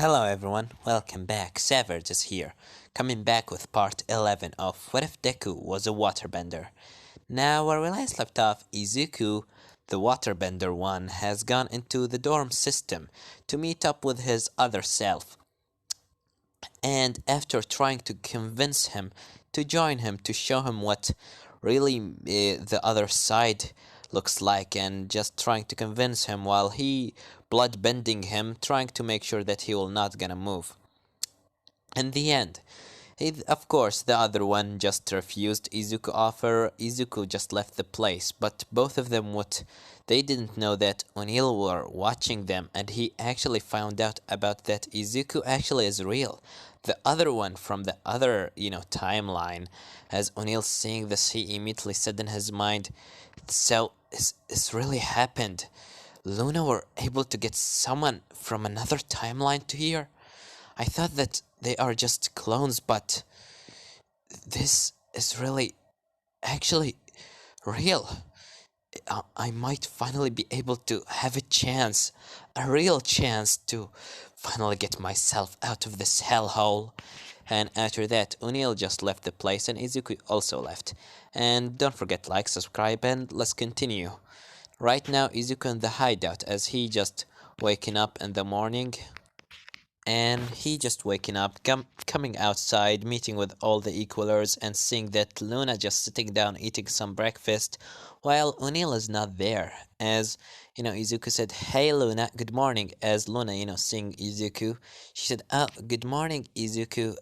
Hello everyone, welcome back. Savage is here, coming back with part 11 of What If Deku Was a Waterbender. Now, where we last left off, Izuku, the Waterbender one, has gone into the dorm system to meet up with his other self. And after trying to convince him to join him to show him what really the other side looks like, and just trying to convince him while he blood bending him, trying to make sure that he will not gonna move. In the end, of course, the other one just refused Izuku offer. Izuku just left the place, but both of them they didn't know that O'Neill were watching them, and he actually found out about that Izuku actually is real. The other one from the other, timeline, as O'Neill seeing this, he immediately said in his mind, so it's really happened. Luna were able to get someone from another timeline to here. I thought that they are just clones, but this is really actually real. I might finally be able to have a real chance to finally get myself out of this hellhole. And after that, O'Neill just left the place and Izuku also left. And don't forget like, subscribe, and let's continue. Right now, Izuku in the hideout as he just waking up in the morning. And he just waking up, coming outside, meeting with all the equalers, and seeing that Luna just sitting down eating some breakfast, while O'Neill is not there. As Izuku said, "Hey Luna, good morning." As Luna, seeing Izuku, she said, "Oh, good morning, Izuku.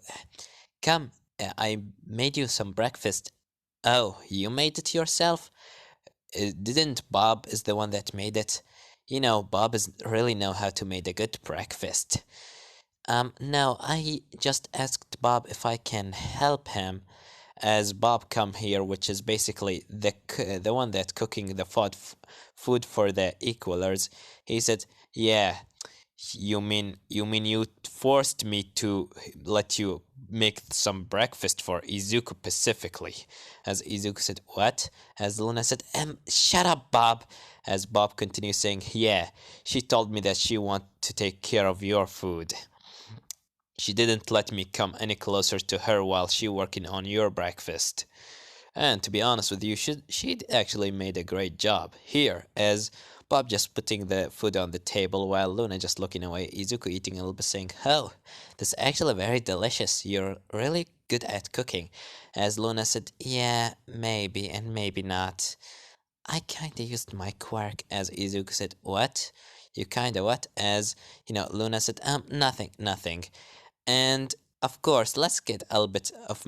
Come, I made you some breakfast." "Oh, you made it yourself?" Didn't Bob is the one that made it? Bob is really know how to make a good breakfast. No, I just asked Bob if I can help him, as Bob come here, which is basically the one that cooking the food for the equalers. He said, "Yeah, you forced me to let you make some breakfast for Izuku specifically?" As Izuku said, "What?" As Luna said, shut up, Bob." As Bob continues saying, "Yeah, she told me that she want to take care of your food. She didn't let me come any closer to her while she working on your breakfast. And to be honest with you, she actually made a great job." Here, as Bob just putting the food on the table while Luna just looking away, Izuku eating a little bit saying, "Oh, this is actually very delicious. You're really good at cooking." As Luna said, "Yeah, maybe and maybe not. I kinda used my quirk." As Izuku said, "What? You kinda what?" As, Luna said, nothing." And of course, let's get a little bit of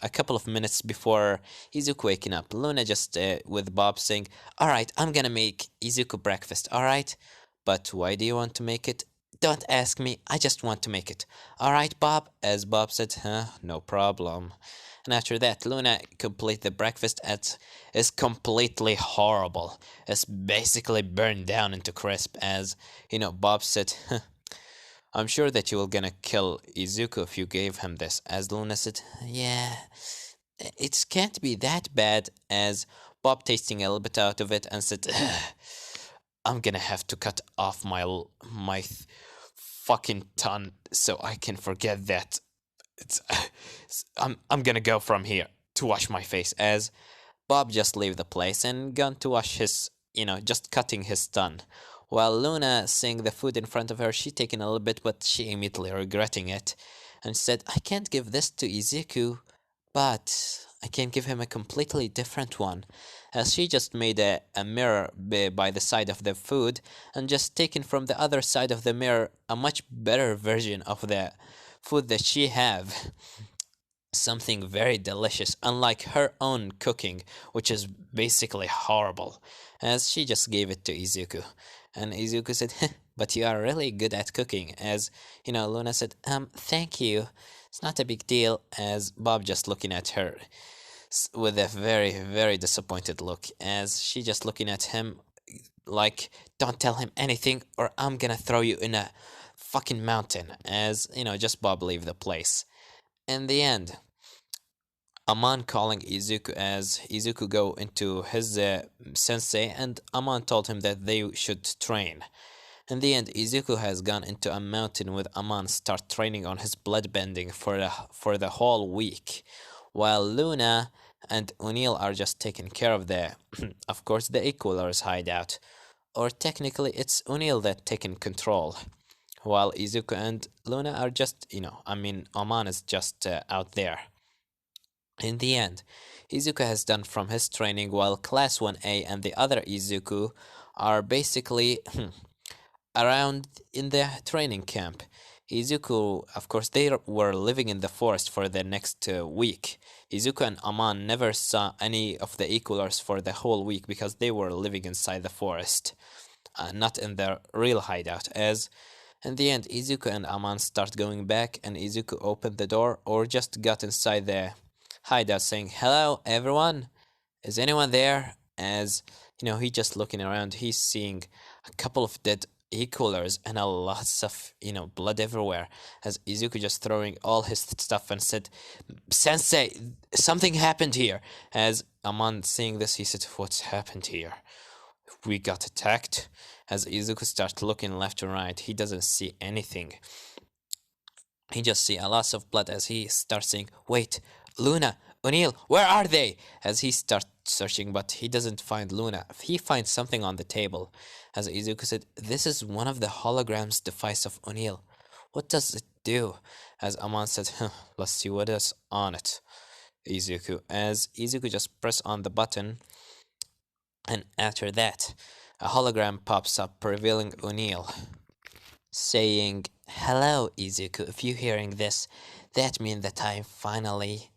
a couple of minutes before Izuku waking up. Luna just with Bob saying, "All right, I'm gonna make Izuku breakfast. All right, but why do you want to make it?" "Don't ask me. I just want to make it." "All right, Bob." As Bob said, "Huh, no problem." And after that, Luna complete the breakfast. It's completely horrible. It's basically burned down into crisp. As Bob said, "I'm sure that you were gonna kill Izuku if you gave him this." As Luna said, "Yeah, it can't be that bad." As Bob tasting a little bit out of it and said, "I'm gonna have to cut off my fucking tongue so I can forget that. It's, I'm gonna go from here to wash my face." As Bob just leave the place and gone to wash his, just cutting his tongue. While Luna seeing the food in front of her, she taking a little bit, but she immediately regretting it, and said, "I can't give this to Izuku, but I can give him a completely different one." As she just made a mirror by the side of the food, and just taken from the other side of the mirror a much better version of the food that she have. Something very delicious, unlike her own cooking, which is basically horrible. As she just gave it to Izuku. And Izuku said, "But you are really good at cooking." As, Luna said, "Thank you. It's not a big deal." As Bob just looking at her with a very, very disappointed look. As she just looking at him like, "Don't tell him anything or I'm gonna throw you in a fucking mountain." As, just Bob leave the place. In the end, Aman calling Izuku as Izuku go into his sensei, and Aman told him that they should train. In the end, Izuku has gone into a mountain with Aman start training on his bloodbending for the whole week, while Luna and O'Neill are just taking care of the, of course, the Equalers hideout. Or technically, it's O'Neill that taking control, while Izuku and Luna are just, Aman is just out there. In the end, Izuku has done from his training while Class 1A and the other Izuku are basically around in the training camp. Izuku, of course, they were living in the forest for the next week. Izuku and Aman never saw any of the Equalers for the whole week because they were living inside the forest, not in their real hideout. As in the end, Izuku and Aman start going back, and Izuku opened the door or just got inside the hideout saying, "Hello, everyone. Is anyone there?" As he just looking around, he's seeing a couple of dead equalers and a lots of blood everywhere. As Izuku just throwing all his stuff and said, "Sensei, something happened here." As Aman seeing this, he said, "What's happened here? We got attacked." As Izuku starts looking left and right, he doesn't see anything. He just see a lot of blood as he starts saying, "Wait, Luna, O'Neill, where are they?" As he starts searching, but he doesn't find Luna. He finds something on the table. As Izuku said, "This is one of the holograms device of O'Neill. What does it do?" As Aman said, "Let's see what is on it." Izuku. As Izuku just press on the button, and after that, a hologram pops up revealing O'Neill, saying, "Hello, Izuku. If you're hearing this, that means that I finally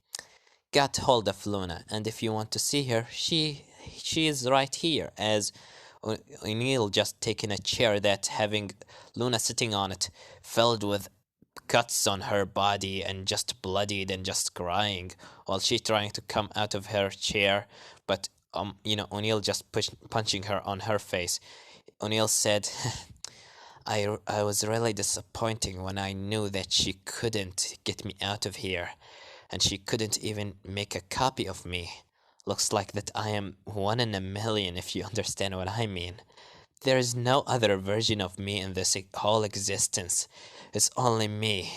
got hold of Luna, and if you want to see her, she is right here." As O'Neill just taking a chair that having Luna sitting on it, filled with cuts on her body and just bloodied and just crying while she trying to come out of her chair, but O'Neill just punching her on her face. O'Neill said, I was really disappointing when I knew that she couldn't get me out of here, and she couldn't even make a copy of me. Looks like that I am one in a million, if you understand what I mean. There is no other version of me in this whole existence. It's only me.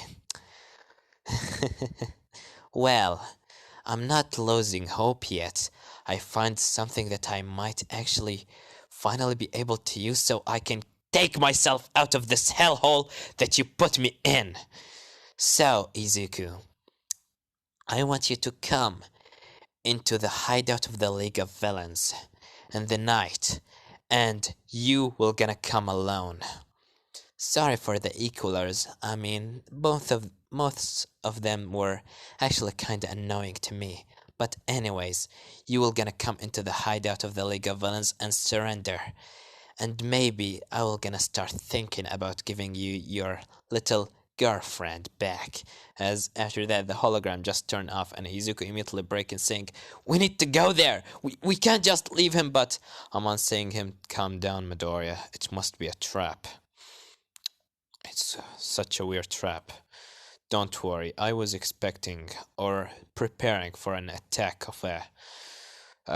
Well, I'm not losing hope yet. I find something that I might actually finally be able to use so I can take myself out of this hellhole that you put me in. So, Izuku, I want you to come into the hideout of the League of Villains in the night, and you will gonna come alone. Sorry for the equalers. I mean, most of them were actually kinda annoying to me. But anyways, you will gonna come into the hideout of the League of Villains and surrender. And maybe I will gonna start thinking about giving you your little girlfriend back." As after that, the hologram just turned off, and Izuku immediately breaking, saying, "We need to go there. We can't just leave him." But Aman saying him, "Calm down, Midoriya. It must be a trap. It's such a weird trap. Don't worry. I was expecting or preparing for an attack of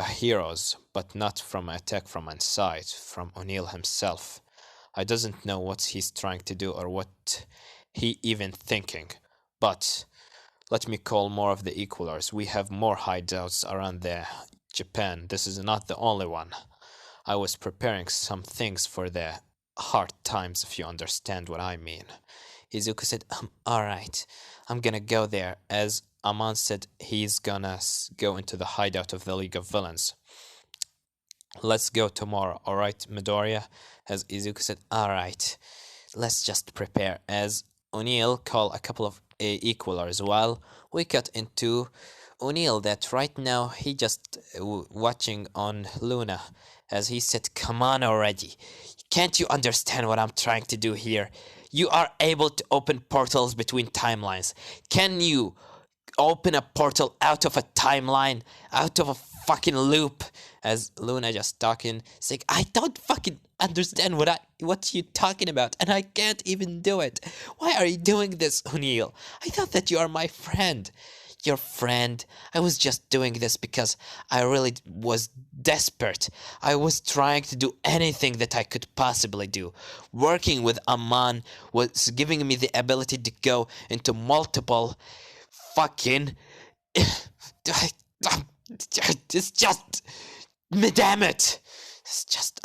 heroes, but not from an attack from inside, from O'Neill himself. I doesn't know what he's trying to do or what he even thinking. But let me call more of the equalers. We have more hideouts around the Japan. This is not the only one. I was preparing some things for the hard times, if you understand what I mean." Izuku said, "Alright, I'm gonna go there." As Aman said, he's gonna go into the hideout of the League of Villains. "Let's go tomorrow, alright, Midoriya?" As Izuku said, "Alright, let's just prepare." As O'Neill called a couple of equalers, while we cut into O'Neill that right now he just watching on Luna, as he said, "Come on already. Can't you understand what I'm trying to do here? You are able to open portals between timelines. Can you open a portal out of a timeline, out of a fucking loop?" As Luna just talking, saying, "I don't fucking understand what you talking about, and I can't even do it. Why are you doing this, O'Neill? I thought that you are my friend. your friend. I was just doing this because I really was desperate. I was trying to do anything that I could possibly do. Working with Aman was giving me the ability to go into multiple fucking. It's just. Damn it! It's just.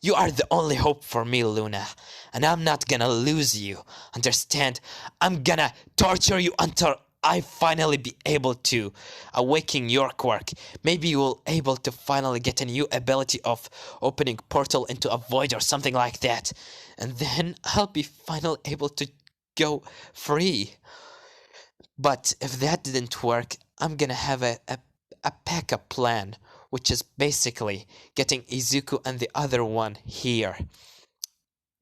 You are the only hope for me, Luna. And I'm not gonna lose you. Understand? I'm gonna torture you until I finally be able to awaken your quirk. Maybe you will able to finally get a new ability of opening portal into a void or something like that. And then I'll be finally able to go free. But if that didn't work, I'm gonna have a backup plan, which is basically getting Izuku and the other one here.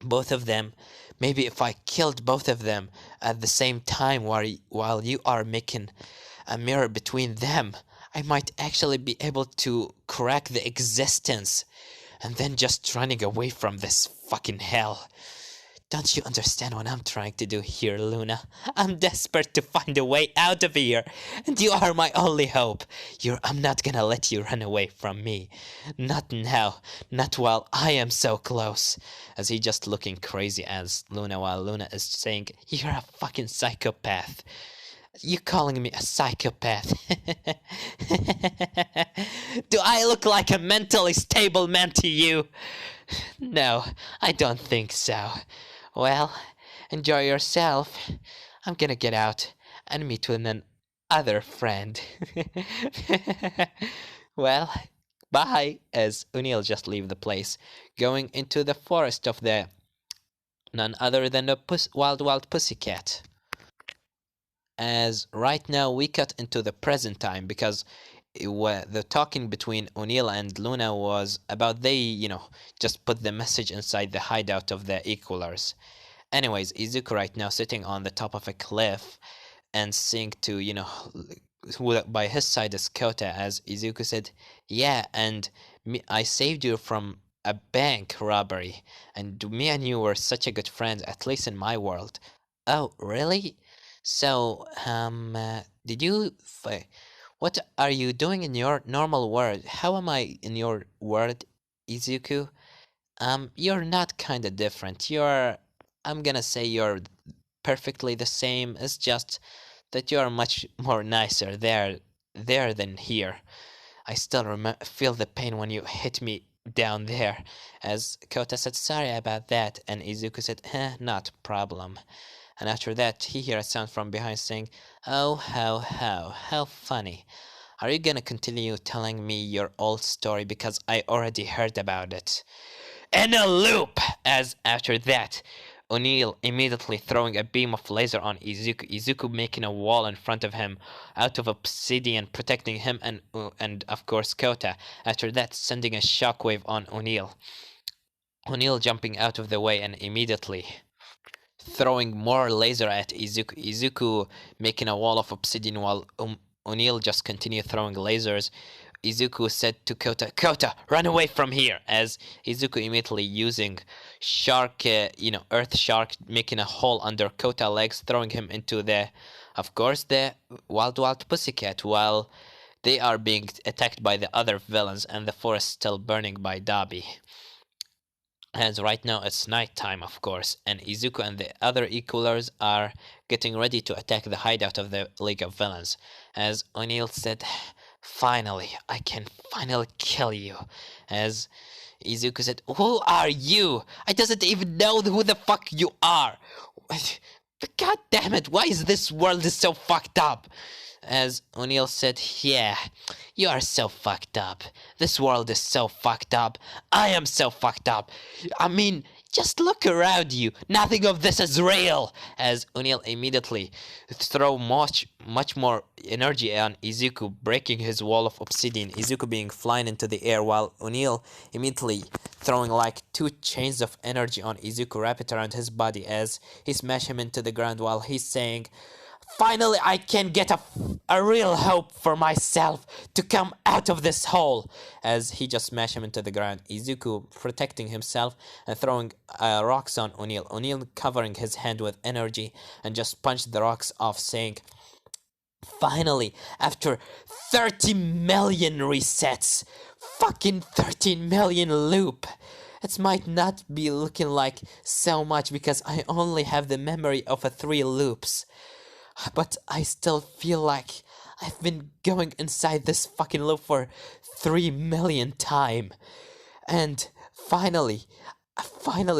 Both of them. Maybe if I killed both of them at the same time while you are making a mirror between them, I might actually be able to crack the existence and then just running away from this fucking hell. Don't you understand what I'm trying to do here, Luna? I'm desperate to find a way out of here, and you are my only hope. I'm not gonna let you run away from me. Not now. Not while I am so close. As he just looking crazy as Luna while Luna is saying, you're a fucking psychopath. You calling me a psychopath? Do I look like a mentally stable man to you? No, I don't think so. Well, enjoy yourself. I'm gonna get out and meet with an other friend. Well, bye. As O'Neill just leave the place, going into the forest of the none other than the wild pussycat. As right now we cut into the present time because the talking between O'Neill and Luna was about they just put the message inside the hideout of the Equalers. Anyways, Izuku right now sitting on the top of a cliff and seeing to who by his side is Kota. As Izuku said, yeah, and I saved you from a bank robbery, and me and you were such a good friend, at least in my world. Oh, really? So, did you? What are you doing in your normal world? How am I in your world, Izuku? You're not kinda different. I'm gonna say you're perfectly the same. It's just that you're much more nicer there than here. I still feel the pain when you hit me down there. As Kota said, sorry about that, and Izuku said, not a problem. And after that, he heard a sound from behind saying, oh, how funny. Are you gonna continue telling me your old story because I already heard about it? In a loop! As after that, O'Neill immediately throwing a beam of laser on Izuku making a wall in front of him out of obsidian protecting him and of course Kota. After that, sending a shockwave on O'Neill. O'Neill jumping out of the way and immediately throwing more laser at Izuku. Izuku making a wall of obsidian while O'Neill just continued throwing lasers. Izuku said to Kota, Kota, run away from here! As Izuku immediately using shark, earth shark, making a hole under Kota legs, throwing him into of course, the wild pussycat, while they are being attacked by the other villains and the forest still burning by Dabi. As right now it's night time, of course, and Izuku and the other Equalers are getting ready to attack the hideout of the League of Villains. As O'Neill said, finally, I can finally kill you. As Izuku said, who are you? I doesn't even know who the fuck you are. God damn it, why is this world so fucked up? As O'Neill said, yeah, you are so fucked up. This world is so fucked up. I am so fucked up. I mean, just look around you. Nothing of this is real. As O'Neill immediately throw much more energy on Izuku, breaking his wall of obsidian. Izuku being flying into the air while O'Neill immediately throwing like 2 chains of energy on Izuku wrapped around his body as he smash him into the ground while he's saying, finally, I can get a real hope for myself to come out of this hole. As he just smashed him into the ground, Izuku protecting himself and throwing rocks on O'Neill. O'Neill covering his hand with energy and just punched the rocks off, saying, Finally, after 30 million resets, fucking 13 million loop. It might not be looking like so much because I only have the memory of a 3 loops, but I still feel like I've been going inside this fucking loop for 3 million time. And finally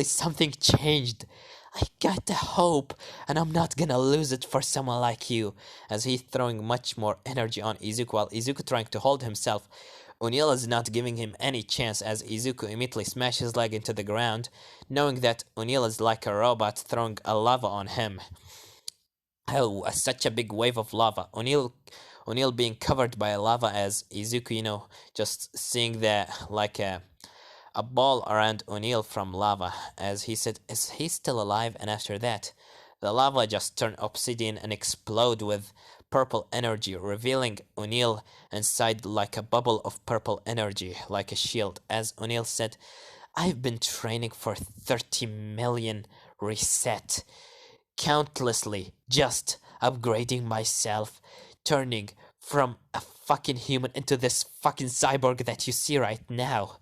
something changed. I got the hope, and I'm not gonna lose it for someone like you. As he's throwing much more energy on Izuku while Izuku trying to hold himself. O'Neill is not giving him any chance as Izuku immediately smashes his leg into the ground, knowing that O'Neill is like a robot throwing a lava on him. Oh, such a big wave of lava. O'Neill being covered by lava as Izuku, just seeing the like a ball around O'Neill from lava, as he said, "Is he still alive?" And after that, the lava just turned obsidian and explode with purple energy, revealing O'Neill inside like a bubble of purple energy, like a shield. As O'Neill said, "I've been training for 30 million reset, countlessly, just upgrading myself, turning from a fucking human into this fucking cyborg that you see right now.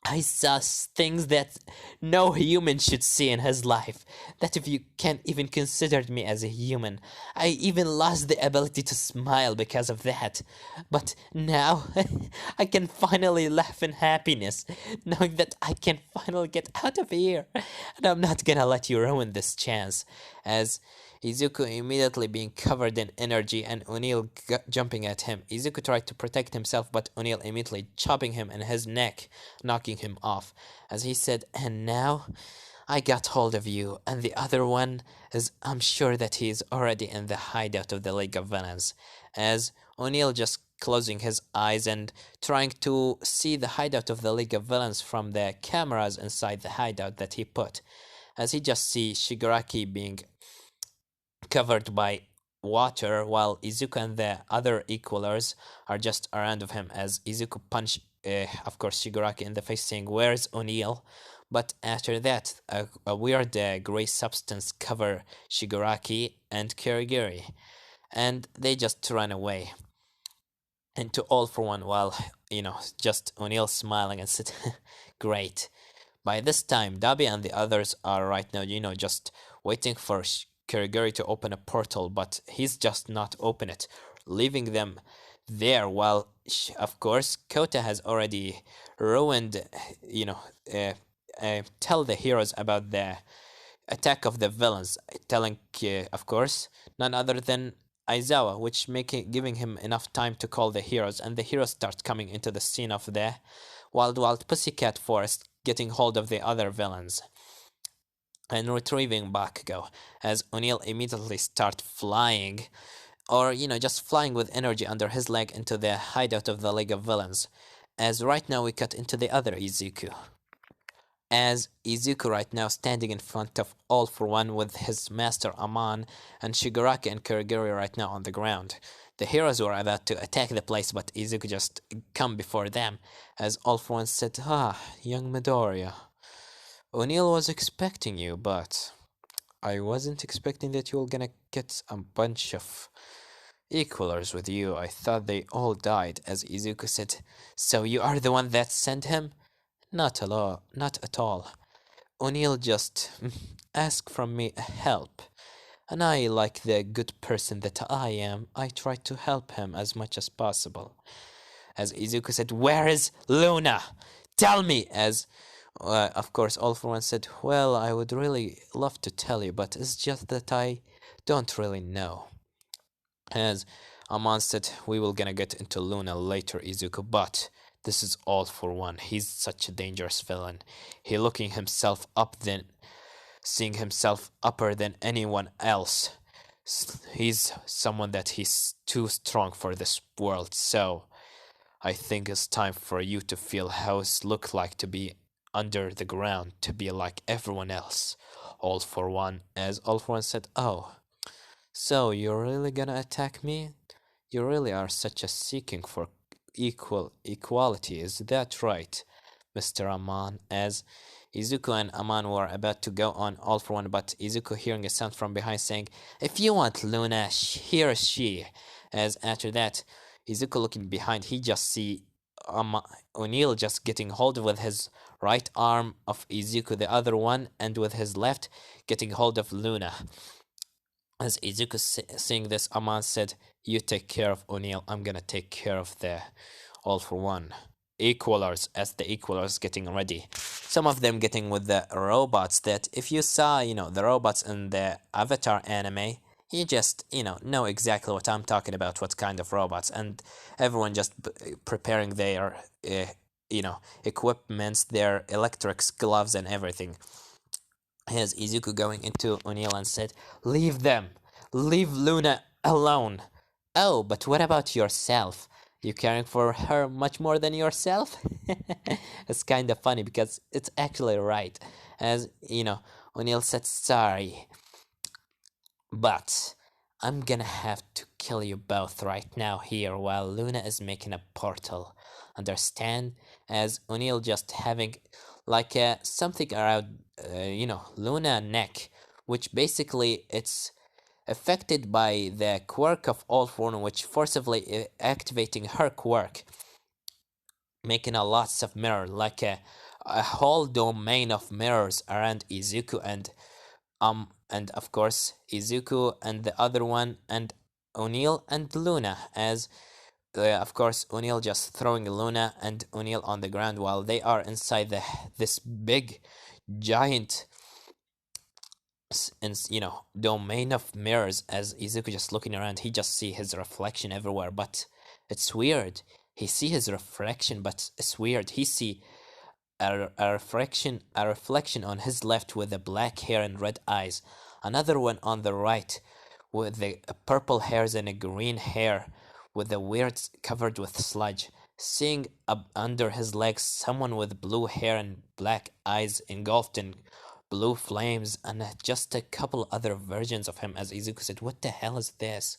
I saw things that no human should see in his life. That if you can't even consider me as a human, I even lost the ability to smile because of that. But now, I can finally laugh in happiness, knowing that I can finally get out of here. And I'm not gonna let you ruin this chance." As Izuku immediately being covered in energy and O'Neill jumping at him. Izuku tried to protect himself, but O'Neill immediately chopping him in his neck, knocking him off. As he said, "And now I got hold of you, and the other one is, I'm sure that he is already in the hideout of the League of Villains." As O'Neill just closing his eyes and trying to see the hideout of the League of Villains from the cameras inside the hideout that he put. As he just see Shigaraki being covered by water while Izuku and the other equalers are just around of him, as Izuku punch of course Shigaraki in the face saying, "Where's O'Neill?" But after that a weird gray substance cover Shigaraki and Kirigiri, and they just run away into All for One while just O'Neill smiling and said, "Great." By this time, Dabi and the others are right now, just waiting for Kuriguri to open a portal, but he's just not open it, leaving them there while, of course, Kota has already ruined, tell the heroes about the attack of the villains, telling, of course, none other than Aizawa, which giving him enough time to call the heroes, and the heroes start coming into the scene of the Wild Pussycat Forest, getting hold of the other villains and retrieving Bakugo, as O'Neill immediately start flying, or just flying with energy under his leg into the hideout of the League of Villains. As right now we cut into the other Izuku. As Izuku right now standing in front of All for One with his master Amon and Shigaraki and Kurigiri right now on the ground. The heroes were about to attack the place, but Izuku just come before them, as All for One said, "Ah, young Midoriya, O'Neill was expecting you, but I wasn't expecting that you were gonna get a bunch of equalers with you. I thought they all died." As Izuku said, "So you are the one that sent him?" "Not at all, not at all. O'Neill just asked from me help. And I, like the good person that I am, I try to help him as much as possible." As Izuku said, "Where is Luna? Tell me!" As, of course, All for One said, "Well, I would really love to tell you, but it's just that I don't really know." As Amon said, "We will gonna get into Luna later, Izuku, but this is All for One. He's such a dangerous villain. He looking himself up then seeing himself upper than anyone else. He's someone that he's too strong for this world, so I think it's time for you to feel how it look like to be under the ground, to be like everyone else." All for One, as All for One said, "Oh, so you're really gonna attack me? You really are such a seeking for equality, is that right, Mr. Amon?" As Izuku and Aman were about to go on all for one, but Izuku hearing a sound from behind saying, "If you want Luna, here is she." As after that, Izuku looking behind, he just see O'Neill just getting hold with his right arm of Izuku, the other one, and with his left getting hold of Luna. As Izuku seeing this, Aman said, "You take care of O'Neill, I'm gonna take care of the all for one equalers," as the equalers getting ready. Some of them getting with the robots that if you saw, the robots in the Avatar anime, you just, know exactly what I'm talking about, what kind of robots, and everyone just preparing their, equipments, their electrics, gloves, and everything. Has Izuku going into O'Neill and said, "Leave them! Leave Luna alone!" "Oh, but what about yourself? You caring for her much more than yourself?" It's kind of funny because it's actually right. As, O'Neill said, "Sorry, but I'm gonna have to kill you both right now here while Luna is making a portal. Understand?" As O'Neill just having like something around, Luna neck, which basically it's affected by the quirk of All For One, which forcibly activating her quirk, making a lots of mirror, like a whole domain of mirrors around Izuku and of course Izuku and the other one and O'Neill and Luna. As of course O'Neill just throwing Luna and O'Neill on the ground while they are inside this big giant domain of mirrors. As Izuku just looking around, he just see his reflection everywhere, but it's weird. He see his reflection, but it's weird. He see a reflection on his left with the black hair and red eyes, another one on the right with the purple hairs and a green hair with the weird covered with sludge. Seeing up under his legs someone with blue hair and black eyes engulfed in blue flames, and just a couple other versions of him. As Izuku said, "What the hell is this?"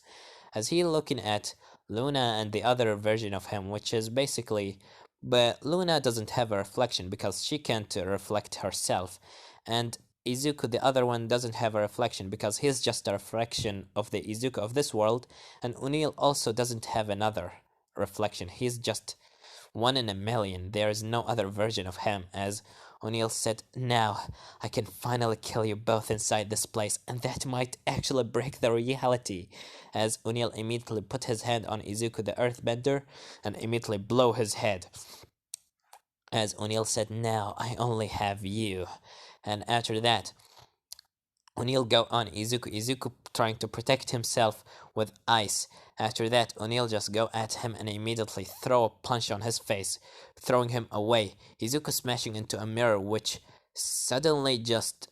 As he looking at Luna and the other version of him, which is basically, but Luna doesn't have a reflection because she can't reflect herself, and Izuku, the other one, doesn't have a reflection because he's just a reflection of the Izuku of this world, and O'Neill also doesn't have another reflection. He's just one in a million. There is no other version of him. As O'Neill said, "Now I can finally kill you both inside this place, and that might actually break the reality." As O'Neill immediately put his hand on Izuku the Earthbender and immediately blow his head. As O'Neill said, "Now I only have you." And after that, O'Neill go on Izuku trying to protect himself with ice. After that, O'Neill just go at him and immediately throw a punch on his face, throwing him away. Izuku smashing into a mirror, which suddenly just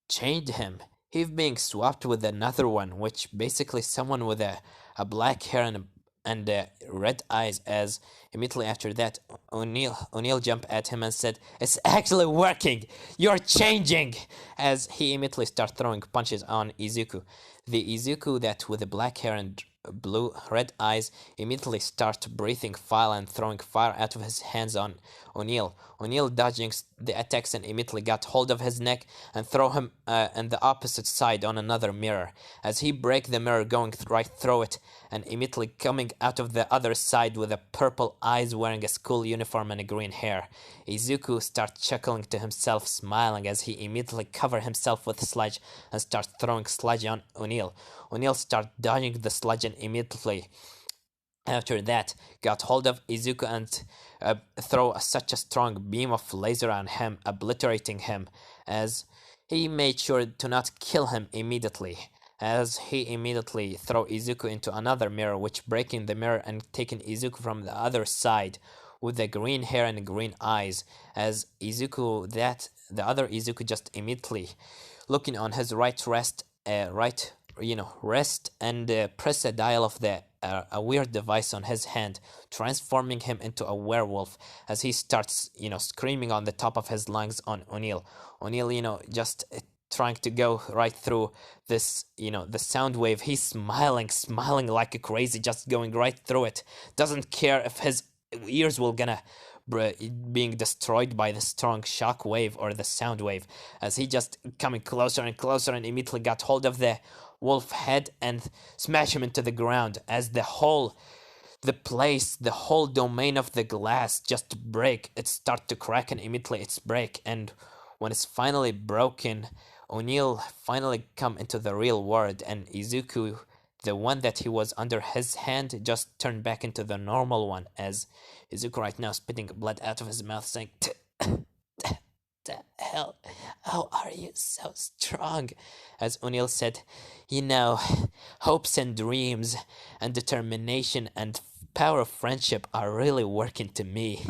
changed him. He being swapped with another one, which basically someone with a black hair and red eyes. As immediately after that, O'Neill jumped at him and said, "It's actually working! You're changing!" As he immediately started throwing punches on Izuku. The Izuku that with the black hair and red eyes immediately start breathing fire and throwing fire out of his hands on O'Neill. O'Neill dodging the attacks and immediately got hold of his neck and throw him on the opposite side on another mirror. As he break the mirror going right through it and immediately coming out of the other side with a purple eyes wearing a school uniform and a green hair. Izuku starts chuckling to himself, smiling as he immediately cover himself with sludge and start throwing sludge on O'Neill. O'Neill start dodging the sludge and immediately after that got hold of Izuku and throw such a strong beam of laser on him, obliterating him. As he made sure to not kill him immediately, as he immediately throw Izuku into another mirror, which breaking the mirror and taking Izuku from the other side with the green hair and green eyes. As Izuku, that the other Izuku just immediately looking on his right wrist, rest and press a dial of the a weird device on his hand, transforming him into a werewolf. As he starts, screaming on the top of his lungs on O'Neill. O'Neill, just trying to go right through this, the sound wave. He's smiling like a crazy, just going right through it. Doesn't care if his ears will gonna being destroyed by the strong shock wave or the sound wave, as he just coming closer and closer and immediately got hold of the wolf head and smash him into the ground as the whole domain of the glass just break. It start to crack and immediately it's break. And when it's finally broken, O'Neill finally come into the real world, and Izuku, the one that he was under his hand, just turned back into the normal one, as Izuku right now spitting blood out of his mouth saying, the hell? How are you so strong? As O'Neill said, you know, hopes and dreams and determination and power of friendship are really working to me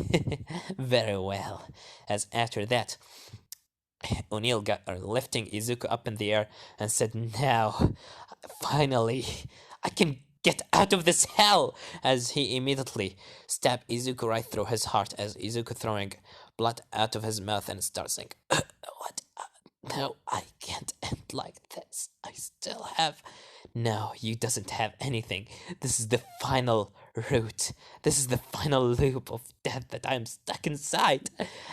very well. As after that, O'Neill got lifting Izuku up in the air and said, now, finally, I can get out of this hell! As he immediately stabbed Izuku right through his heart, as Izuku throwing blood out of his mouth and starts saying, what? No, I can't end like this. I still have... No, you doesn't have anything. This is the final route. This is the final loop of death that I'm stuck inside.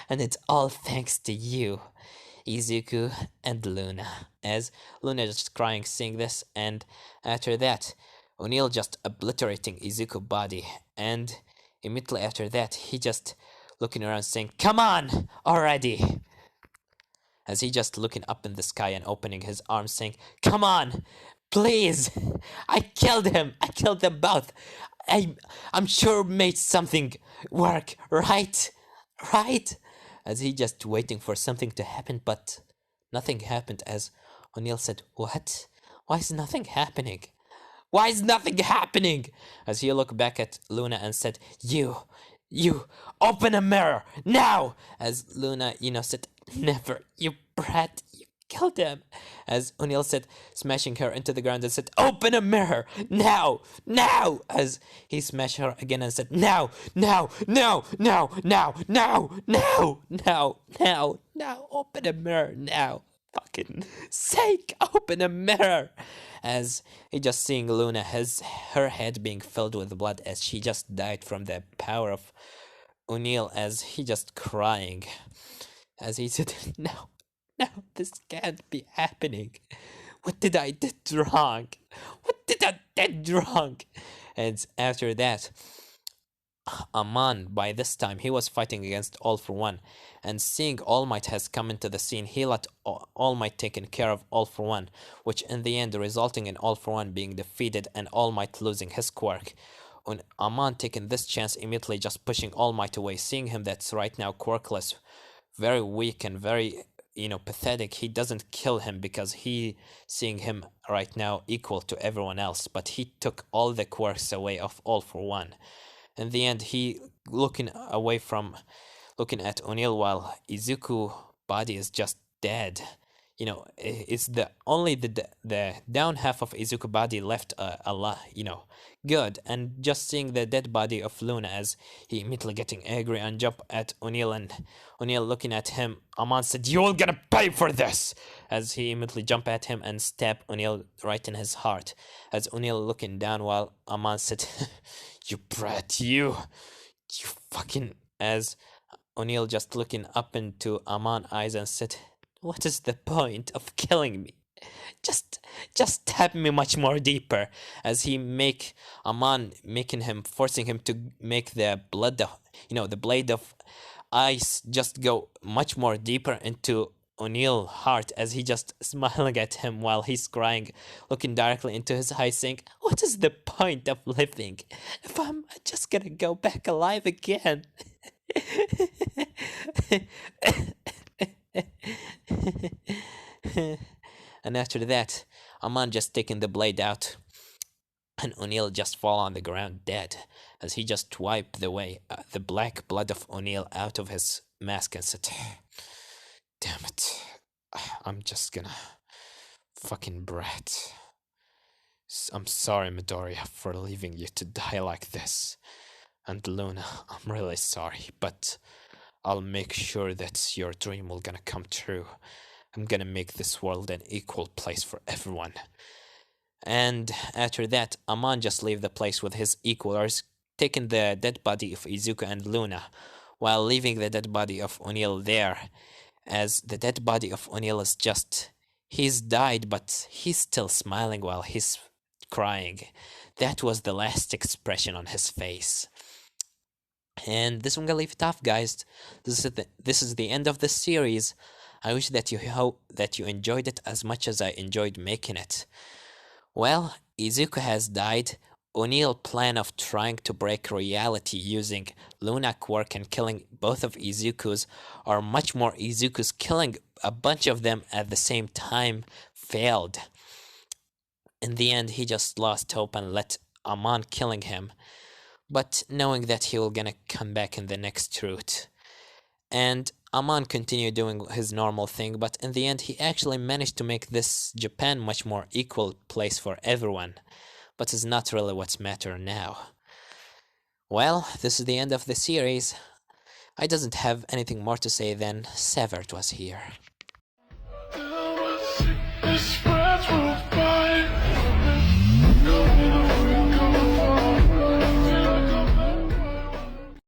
And it's all thanks to you, Izuku and Luna. As Luna just crying seeing this, and after that, O'Neill just obliterating Izuku's body. And immediately after that, he just looking around saying, come on, already! As he just looking up in the sky and opening his arms saying, come on, please, I killed him, I killed them both. I'm sure made something work, right? Right? As he just waiting for something to happen, but nothing happened. As O'Neill said, what? Why is nothing happening? Why is nothing happening? As he looked back at Luna and said, you, open a mirror, now! As Luna, said, never, you brat, you killed him. As O'Neill said, smashing her into the ground and said, open a mirror, now, now! As he smashed her again and said, now, now, now, now, now, now, now, now, now, now, open a mirror, now. Fucking sake, open a mirror! As he just seeing Luna, her head being filled with blood as she just died from the power of O'Neill, as he just crying. As he said, no, this can't be happening. What did I did wrong? What did I did wrong? And after that, Aman, by this time, he was fighting against All For One, and seeing All Might has come into the scene, he let All Might taken care of All For One, which in the end resulting in All For One being defeated and All Might losing his quirk. When Aman taking this chance, immediately just pushing All Might away, seeing him that's right now quirkless, very weak and very, pathetic, he doesn't kill him because he seeing him right now equal to everyone else, but he took all the quirks away of All For One. In the end, he looking at O'Neill while Izuku body is just dead. It's only the down half of Izuku body left alive, good. And just seeing the dead body of Luna, as he immediately getting angry and jump at O'Neill, and O'Neill looking at him, Aman said, "You're gonna pay for this!" As he immediately jump at him and stab O'Neill right in his heart. As O'Neill looking down while Aman said, "You brat, you fucking," as O'Neill just looking up into Aman's eyes and said, "What is the point of killing me? Just stab me much more deeper." As he make Aman forcing him to make the blood, the blade of ice just go much more deeper into O'Neill's heart, as he just smiling at him while he's crying, looking directly into his eyes, saying, "What is the point of living if I'm just gonna go back alive again?" And after that, Aman just taking the blade out, and O'Neill just fall on the ground dead, as he just wiped the black blood of O'Neill out of his mask and said, "Damn it, I'm just gonna fucking brat. I'm sorry, Midoriya, for leaving you to die like this. And Luna, I'm really sorry, but I'll make sure that your dream will gonna come true. I'm gonna make this world an equal place for everyone." And after that, Aman just leave the place with his equalers, taking the dead body of Izuku and Luna, while leaving the dead body of O'Neill there, as the dead body of O'Neill is just. He's died, but he's still smiling while he's crying. That was the last expression on his face. And this one gonna leave it off, guys. This is the end of the series. I wish that you hope that you enjoyed it as much as I enjoyed making it. Well, Izuku has died. O'Neill's plan of trying to break reality using Luna Quark and killing both of Izuku's, or much more Izuku's killing a bunch of them at the same time, failed. In the end, he just lost hope and let Amon killing him, but knowing that he will gonna come back in the next route. And Amon continued doing his normal thing, but in the end he actually managed to make this Japan much more equal place for everyone. But it's not really what's matter now. Well, this is the end of the series. I doesn't have anything more to say than Severed was here.